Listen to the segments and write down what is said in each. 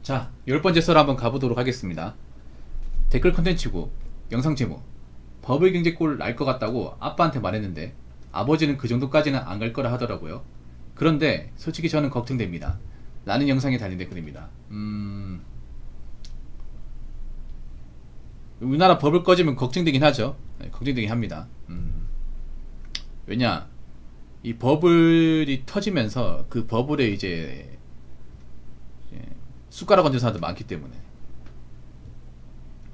자, 10번째 썰 한번 가보도록 하겠습니다. 댓글 컨텐츠고 영상 제목, 버블 경제 꼴 날 것 같다고 아빠한테 말했는데 아버지는 그 정도까지는 안 갈 거라 하더라고요. 그런데 솔직히 저는 걱정됩니다. 라는 영상에 달린 댓글입니다. 우리나라 버블 꺼지면 걱정되긴 하죠. 네, 걱정되긴 합니다. 왜냐, 이 버블이 터지면서 그 버블에 이제 숟가락 얹은 사람들 많기 때문에,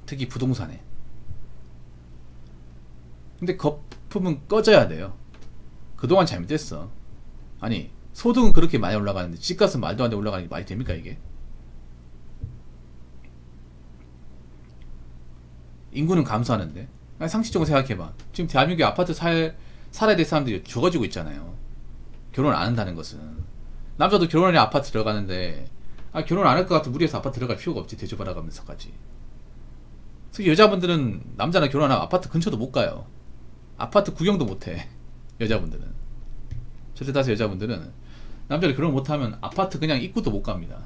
특히 부동산에. 근데 거품은 꺼져야 돼요. 그동안 잘못됐어. 아니, 소득은 그렇게 많이 올라가는데 집값은 말도 안 돼 올라가는 게 말이 됩니까 이게? 인구는 감소하는데. 아니, 상식적으로 생각해봐. 지금 대한민국에 아파트 살아야 될 사람들이 적어지고 있잖아요. 결혼 안 한다는 것은. 남자도 결혼해 아파트 들어가는데, 결혼 안 할 것 같으면 무리해서 아파트 들어갈 필요가 없지. 대접받아가면서까지. 특히 여자분들은, 남자나 결혼하면 아파트 근처도 못 가요. 아파트 구경도 못해. 여자분들은. 저때 따서 여자분들은 남자를 결혼 못하면 아파트 그냥 입구도 못 갑니다.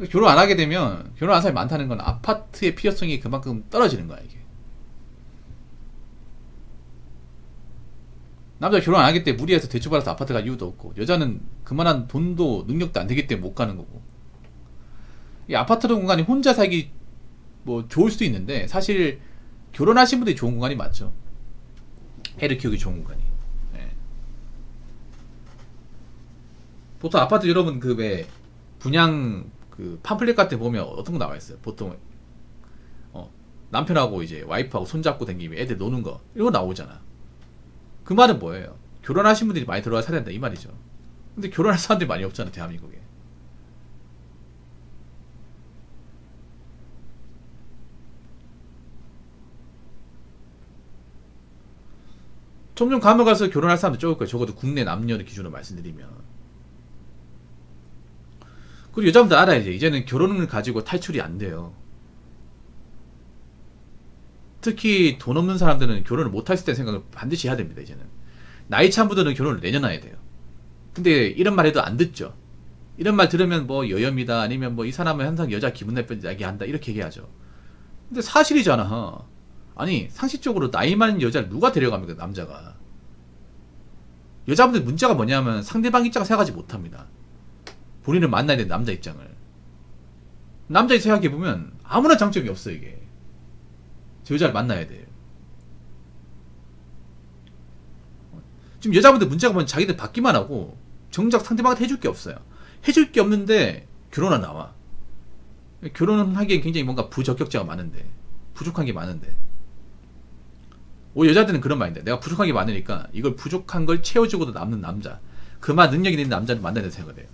결혼 안 하게 되면, 결혼 안 한 사람이 많다는 건 아파트의 필요성이 그만큼 떨어지는 거야 이게. 남자 결혼 안 하기 때문에 무리해서 대출받아서 아파트 갈 이유도 없고, 여자는 그만한 돈도 능력도 안 되기 때문에 못 가는 거고. 이 아파트 공간이 혼자 살기 뭐 좋을 수도 있는데, 사실 결혼하신 분들이 좋은 공간이 맞죠. 애를 키우기 좋은 공간이. 네. 보통 아파트 여러분 그 왜 분양 그 팜플렛 같은 데 보면 어떤 거 나와 있어요. 보통 남편하고 이제 와이프하고 손잡고 다니면 애들 노는 거 이런 거 나오잖아. 그 말은 뭐예요? 결혼하신 분들이 많이 들어와 살아야 된다 이 말이죠. 근데 결혼할 사람들이 많이 없잖아 대한민국에. 점점 가면 갈수록 결혼할 사람도 적을 거예요. 적어도 국내 남녀를 기준으로 말씀드리면. 그리고 여자분들 알아야지. 이제는 결혼을 가지고 탈출이 안 돼요. 특히 돈 없는 사람들은 결혼을 못 할 때 생각을 반드시 해야 됩니다. 이제는 나이 찬 분들은 결혼을 내년해야 돼요. 근데 이런 말 해도 안 듣죠. 이런 말 들으면 뭐 여염이다, 아니면 뭐 이 사람은 항상 여자 기분 나쁜 이야기 한다 이렇게 얘기하죠. 근데 사실이잖아. 아니, 상식적으로 나이 많은 여자를 누가 데려갑니까? 남자가. 여자분들 문제가 뭐냐면 상대방 입장을 생각하지 못합니다. 본인을 만나야 되는 남자 입장을. 남자 입장 생각해보면 아무런 장점이 없어 이게. 저 여자를 만나야 돼요. 지금 여자분들 문제가 뭐냐면 자기들 받기만 하고 정작 상대방한테 해줄 게 없어요. 해줄 게 없는데 결혼은 나와. 결혼은 하기엔 굉장히 뭔가 부적격자가 많은데, 부족한 게 많은데, 여자들은 그런 마인드. 내가 부족한 게 많으니까 이걸 부족한 걸 채워주고도 남는 남자, 그만 능력이 있는 남자를 만나야 된다고 생각을 해요.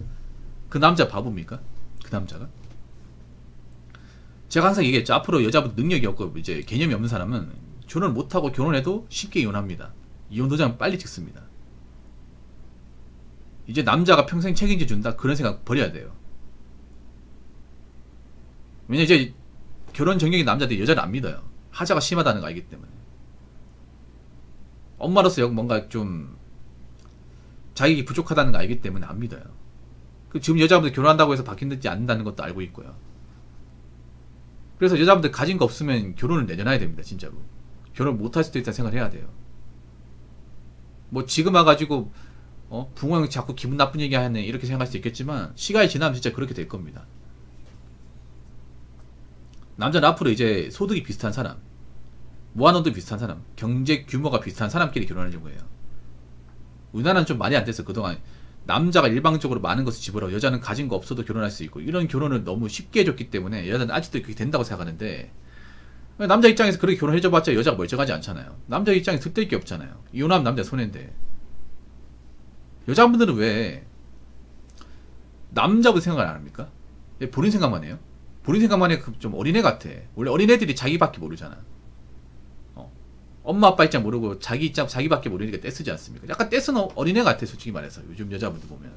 그 남자 바보입니까? 그 남자가? 제가 항상 얘기했죠. 앞으로 여자분 능력이 없고 이제 개념이 없는 사람은 결혼을 못하고 결혼해도 쉽게 이혼합니다. 이혼 도장 빨리 찍습니다. 이제 남자가 평생 책임져 준다 그런 생각 버려야 돼요. 왜냐 이제 결혼 정경인 남자들이 여자를 안 믿어요. 하자가 심하다는 거 알기 때문에. 엄마로서 뭔가 좀 자격이 부족하다는 거 알기 때문에 안 믿어요. 지금 여자분들 결혼한다고 해서 바뀌지 않는다는 것도 알고 있고요. 그래서 여자분들 가진 거 없으면 결혼을 내려놔야 됩니다. 진짜로. 결혼 못할 수도 있다는 생각을 해야 돼요. 뭐 지금 와가지고 부모 형이 자꾸 기분 나쁜 얘기 하네 이렇게 생각할 수 있겠지만, 시간이 지나면 진짜 그렇게 될 겁니다. 남자는 앞으로 이제 소득이 비슷한 사람, 모아놓은 비슷한 사람, 경제 규모가 비슷한 사람끼리 결혼하려고 해요. 우리나라는 좀 많이 안 됐어. 그동안 남자가 일방적으로 많은 것을 집어넣어 여자는 가진 거 없어도 결혼할 수 있고, 이런 결혼을 너무 쉽게 해줬기 때문에 여자는 아직도 그게 된다고 생각하는데, 남자 입장에서 그렇게 결혼해줘봤자 여자가 멀쩡하지 않잖아요. 남자 입장에 득될 게 없잖아요. 이혼하면 남자 손해인데. 여자분들은 왜 남자분 생각을 안 합니까? 본인 생각만 해요? 본인 생각만 해. 좀 어린애 같아. 원래 어린애들이 자기밖에 모르잖아. 엄마 아빠 입장 모르고 자기 입장 자기밖에 모르니까 떼쓰지 않습니까? 약간 떼쓰는 어린애 같아 솔직히 말해서. 요즘 여자분들 보면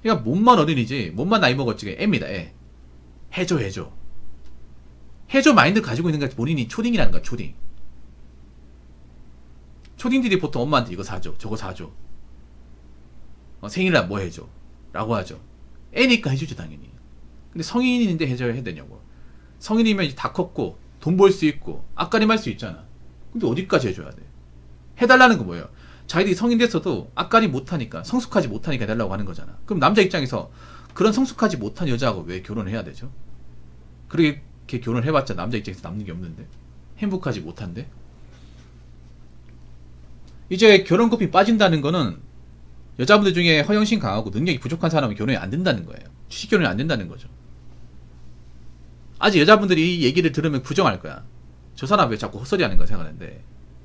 그러니까 몸만 어린이지, 몸만 나이 먹었지 애입니다. 애. 해줘 마인드 가지고 있는 게 본인이 초딩이라는 거야. 초딩. 초딩들이 보통 엄마한테 이거 사줘 저거 사줘 생일날 뭐 해줘? 라고 하죠. 애니까 해주죠, 당연히. 근데 성인인데 해줘야 되냐고. 성인이면 이제 다 컸고, 돈 벌 수 있고, 앞가림 할 수 있잖아. 근데 어디까지 해줘야 돼? 해달라는 거 뭐예요? 자기들이 성인 됐어도 앞가림 못하니까, 성숙하지 못하니까 해달라고 하는 거잖아. 그럼 남자 입장에서 그런 성숙하지 못한 여자하고 왜 결혼을 해야 되죠? 그렇게 결혼을 해봤자 남자 입장에서 남는 게 없는데? 행복하지 못한데? 이제 결혼급이 빠진다는 거는 여자분들 중에 허영심 강하고 능력이 부족한 사람은 결혼이 안 된다는 거예요. 취직 결혼이 안 된다는 거죠. 아직 여자분들이 이 얘기를 들으면 부정할 거야. 저 사람 왜 자꾸 헛소리 하는 거 생각하는데,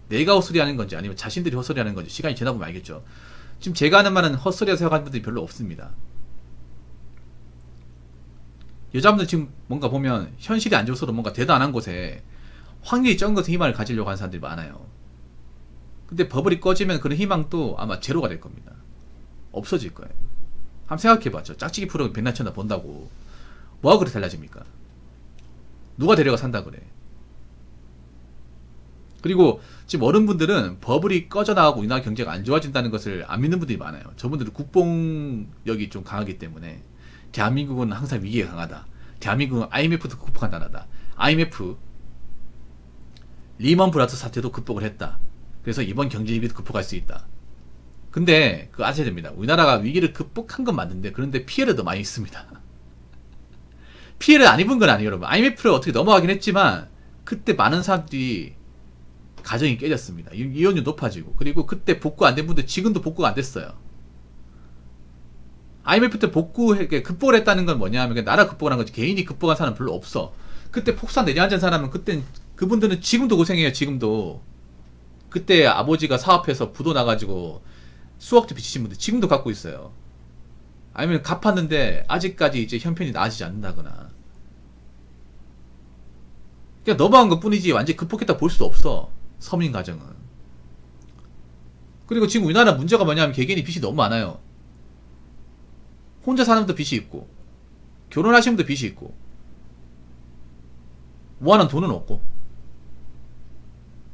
내가 헛소리 하는 건지 아니면 자신들이 헛소리 하는 건지 시간이 지나 보면 알겠죠. 지금 제가 하는 말은 헛소리라고 생각하는 분들이 별로 없습니다. 여자분들 지금 뭔가 보면 현실이 안 좋아서도 뭔가 대단한 곳에 확률이 적은 것에 희망을 가지려고 하는 사람들이 많아요. 근데 버블이 꺼지면 그런 희망도 아마 제로가 될 겁니다. 없어질 거예요. 한번 생각해봤죠. 짝짓기 프로 백날 천나 본다고 뭐가 그렇게 달라집니까? 누가 데려가 산다 그래. 그리고 지금 어른분들은 버블이 꺼져나가고 우리나라 경제가 안 좋아진다는 것을 안 믿는 분들이 많아요. 저분들은 국뽕력이 좀 강하기 때문에 대한민국은 항상 위기가 강하다. 대한민국은 IMF도 극복한 나라다. IMF 리먼 브라더스 사태도 극복을 했다. 그래서 이번 경제 위기도 극복할 수 있다. 근데 그거 아셔야 됩니다. 우리나라가 위기를 극복한 건 맞는데 그런데 피해를 더 많이 있습니다. 피해를 안 입은 건 아니에요, 여러분. IMF를 어떻게 넘어가긴 했지만 그때 많은 사람들이 가정이 깨졌습니다. 이혼율 높아지고, 그리고 그때 복구 안 된 분들 지금도 복구가 안 됐어요. IMF 때 극복을 했다는 건 뭐냐면 나라 극복을 한 거지 개인이 극복한 사람은 별로 없어. 그때 폭삭 내려앉은 사람은 그분들은 지금도 고생해요. 지금도. 그때 아버지가 사업해서 부도 나가지고 수억도 빚지신 분들 지금도 갖고 있어요. 아니면 갚았는데 아직까지 이제 형편이 나아지지 않는다거나. 그냥 넘어간 것 뿐이지 완전히 극복했다 볼 수도 없어. 서민 가정은. 그리고 지금 우리나라 문제가 뭐냐면 개개인이 빚이 너무 많아요. 혼자 사는 분도 빚이 있고, 결혼하시는 분도 빚이 있고, 모아놓은 돈은 없고,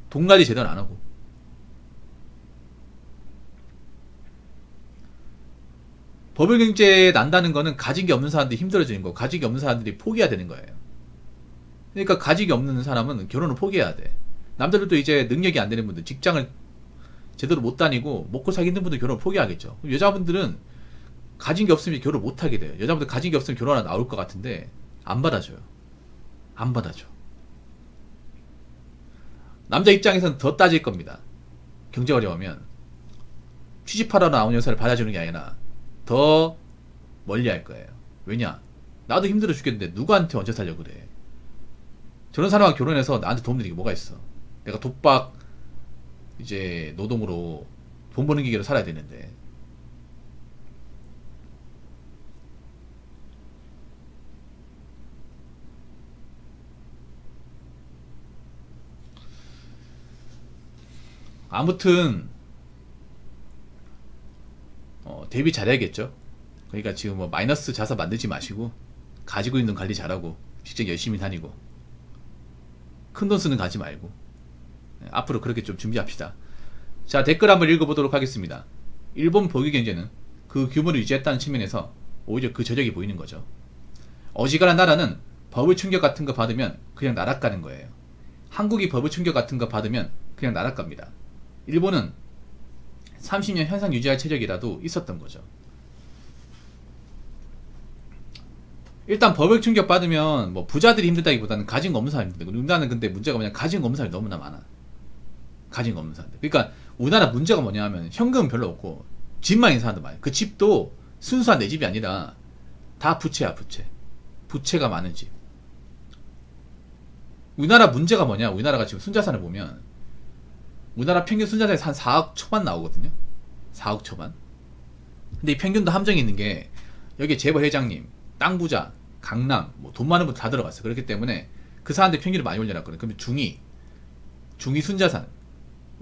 돈 관리 제대로 안 하고. 버블 경제에 난다는 거는 가진 게 없는 사람들이 힘들어지는 거, 가진 게 없는 사람들이 포기해야 되는 거예요. 그러니까 가진 게 없는 사람은 결혼을 포기해야 돼. 남들도 이제 능력이 안 되는 분들, 직장을 제대로 못 다니고 먹고 살기 힘든 분들 결혼을 포기하겠죠. 여자분들은 가진 게 없으면 결혼 못 하게 돼요. 여자분들 가진 게 없으면 결혼 하나 나올 것 같은데 안 받아줘요. 안 받아줘. 남자 입장에서는 더 따질 겁니다. 경제가 어려우면 취직하러 나온 여자를 받아주는 게 아니라 더 멀리 할 거예요. 왜냐? 나도 힘들어 죽겠는데 누구한테 얹혀 살려고 그래. 저런 사람과 결혼해서 나한테 도움 되는 게 뭐가 있어. 내가 독박 이제 노동으로 돈 버는 기계로 살아야 되는데. 아무튼 대비 잘해야겠죠. 그러니까 지금 뭐 마이너스 자산 만들지 마시고 가지고 있는 돈 관리 잘하고 직장 열심히 다니고 큰 돈 쓰는 거 하지 말고 앞으로 그렇게 좀 준비합시다. 자, 댓글 한번 읽어보도록 하겠습니다. 일본 보기 경제는 그 규모를 유지했다는 측면에서 오히려 그 저력이 보이는 거죠. 어지간한 나라는 버블 충격 같은 거 받으면 그냥 나락가는 거예요. 한국이 버블 충격 같은 거 받으면 그냥 나락갑니다. 일본은 30년 현상 유지할 체력이라도 있었던 거죠. 일단 버블 충격 받으면 뭐 부자들이 힘들다기보다는 가진 거 없는 사람이 힘들고, 우리나라는 근데 문제가 뭐냐, 가진 거 없는 사람이 너무나 많아. 가진 거 없는 사람들. 그러니까 우리나라 문제가 뭐냐 하면 현금은 별로 없고 집만 있는 사람도 많아요. 그 집도 순수한 내 집이 아니라 다 부채야, 부채. 부채가 많은 집. 우리나라 문제가 뭐냐, 우리나라가 지금 순자산을 보면 우리나라 평균 순자산이 한 4억 초반 나오거든요. 4억 초반. 근데 이 평균도 함정이 있는 게 여기에 재벌 회장님, 땅 부자, 강남, 뭐 돈 많은 분 다 들어갔어요. 그렇기 때문에 그 사람들 평균을 많이 올려놨거든요. 그러면 중위 순자산은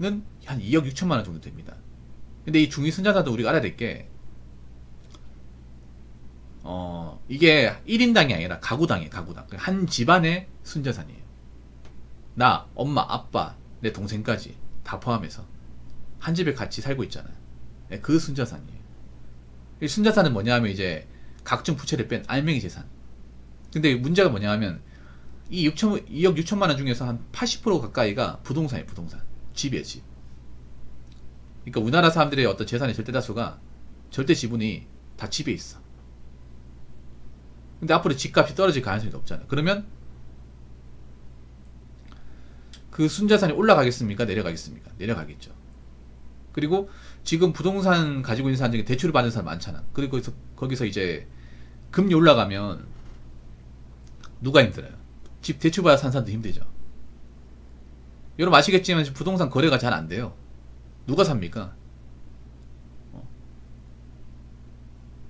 한 2억 6천만 원 정도 됩니다. 근데 이 중위 순자산도 우리가 알아야 될 게 이게 1인당이 아니라 가구당이에요. 가구당. 한 집안의 순자산이에요. 나, 엄마, 아빠, 내 동생까지 다 포함해서 한 집에 같이 살고 있잖아요. 그 순자산이에요. 이 순자산은 뭐냐 하면 이제 각종 부채를 뺀 알맹이 재산. 근데 문제가 뭐냐 하면 이 2억 6천만 원 중에서 한 80% 가까이가 부동산이에요. 부동산. 집이에요. 집. 그러니까 우리나라 사람들의 어떤 재산의 절대 다수가 절대 지분이 다 집에 있어. 근데 앞으로 집값이 떨어질 가능성이 높잖아요. 그러면 그 순자산이 올라가겠습니까? 내려가겠습니까? 내려가겠죠. 그리고 지금 부동산 가지고 있는 사람 중에 대출을 받는 사람 많잖아. 그리고 거기서 이제 금리 올라가면 누가 힘들어요? 집 대출 받아 산 사람도 힘들죠. 여러분 아시겠지만 부동산 거래가 잘 안 돼요. 누가 삽니까?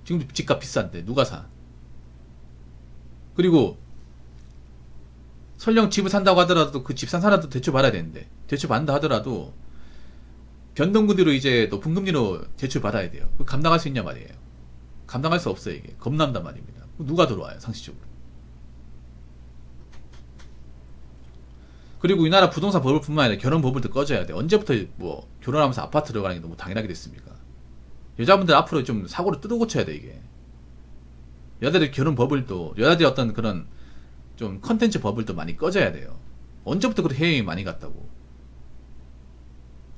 지금 집값 비싼데 누가 사? 그리고 설령 집을 산다고 하더라도 그 집 산 사람도 대출 받아야 되는데 대출 받는다 하더라도 변동금리로 이제 높은 금리로 대출 받아야 돼요. 그 감당할 수 있냐 말이에요. 감당할 수 없어요. 이게 겁난단 말입니다. 누가 들어와요 상식적으로. 그리고 우리나라 부동산 버블 뿐만 아니라 결혼 버블도 꺼져야 돼. 언제부터 뭐 결혼하면서 아파트 들어가는 게 너무 당연하게 됐습니까? 여자분들 앞으로 좀 사고를 뜯어 고쳐야 돼. 이게 여자들의 결혼 버블도, 여자들의 어떤 그런 좀 컨텐츠 버블도 많이 꺼져야 돼요. 언제부터 그렇게 해외여행 많이 갔다고,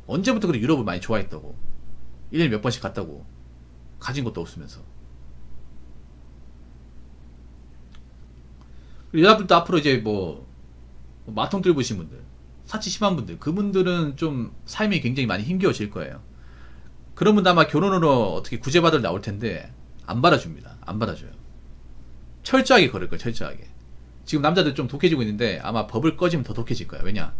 언제부터 그렇게 유럽을 많이 좋아했다고, 1년에 몇 번씩 갔다고, 가진 것도 없으면서. 여자분들도 앞으로 이제 뭐 마통 뚫으신 분들, 사치 심한 분들, 그분들은 좀 삶이 굉장히 많이 힘겨워질 거예요. 그런 분들 아마 결혼으로 어떻게 구제받을 나올 텐데 안 받아줍니다. 안 받아줘요. 철저하게 걸을 거예요. 철저하게. 지금 남자들 좀 독해지고 있는데 아마 법을 꺼지면 더 독해질 거예요. 왜냐?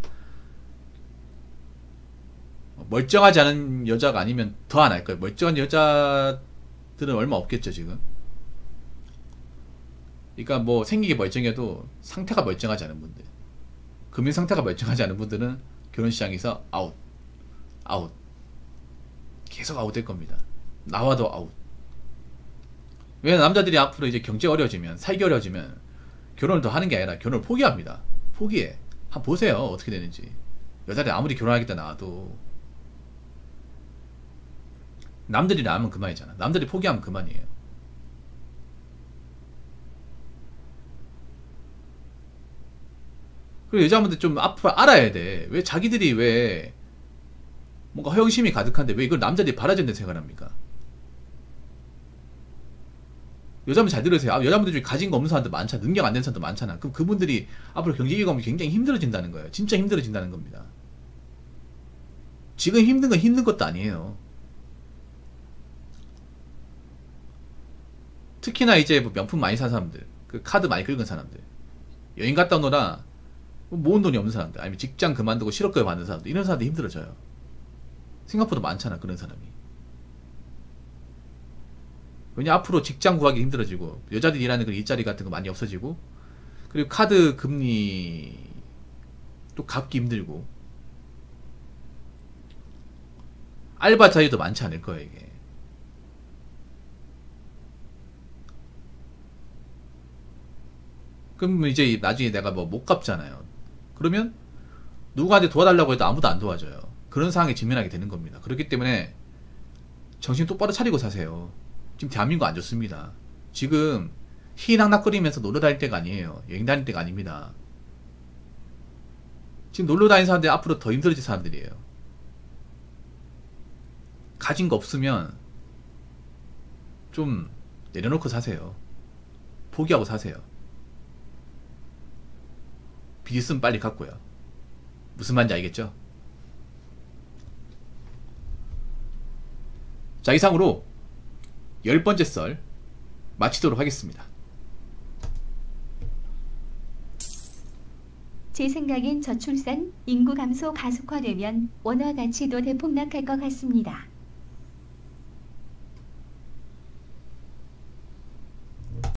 멀쩡하지 않은 여자가 아니면 더 안 할 거예요. 멀쩡한 여자들은 얼마 없겠죠 지금. 그러니까 뭐 생기게 멀쩡해도 상태가 멀쩡하지 않은 분들, 금융 상태가 멀쩡하지 않은 분들은 결혼시장에서 아웃 계속 아웃될 겁니다. 나와도 아웃. 왜냐면 남자들이 앞으로 이제 경제가 어려워지면, 살기 어려워지면 결혼을 더 하는 게 아니라 결혼을 포기합니다. 포기해. 한번 보세요 어떻게 되는지. 여자들이 아무리 결혼하겠다 나와도 남들이 나오면 그만이잖아. 남들이 포기하면 그만이에요. 그리고 여자분들 좀 앞으로 알아야 돼. 왜 자기들이 왜 뭔가 허영심이 가득한데 왜 이걸 남자들이 바라진다는 생각을 합니까? 여자분 잘 들으세요. 여자분들 중에 가진 거 없는 사람들 많잖아. 능력 안 되는 사람들 많잖아. 그럼 그분들이 앞으로 경제기가 오면 굉장히 힘들어진다는 거예요. 진짜 힘들어진다는 겁니다. 지금 힘든 건 힘든 것도 아니에요. 특히나 이제 뭐 명품 많이 산 사람들, 그 카드 많이 긁은 사람들, 여행 갔다 오느라 모은 돈이 없는 사람들, 아니면 직장 그만두고 실업급여 받는 사람들, 이런 사람들 힘들어져요. 생각보다 많잖아 그런 사람이. 왜냐 앞으로 직장 구하기 힘들어지고 여자들이 일하는 그 일자리 같은 거 많이 없어지고, 그리고 카드 금리 또 갚기 힘들고, 알바 자유도 많지 않을 거예요 이게. 그럼 이제 나중에 내가 뭐 못 갚잖아요. 그러면 누구한테 도와달라고 해도 아무도 안 도와줘요. 그런 상황에 직면하게 되는 겁니다. 그렇기 때문에 정신 똑바로 차리고 사세요. 지금 대한민국 안 좋습니다. 지금 희낙낙거리면서 놀러 다닐 때가 아니에요. 여행 다닐 때가 아닙니다. 지금 놀러 다니는 사람들이 앞으로 더 힘들어질 사람들이에요. 가진 거 없으면 좀 내려놓고 사세요. 포기하고 사세요. 빚 있으면 빨리 갚고요. 무슨 말인지 알겠죠? 자, 이상으로 10번째 썰 마치도록 하겠습니다. 제 생각엔 저출산, 인구 감소 가속화되면 원화 가치도 대폭락할 것 같습니다.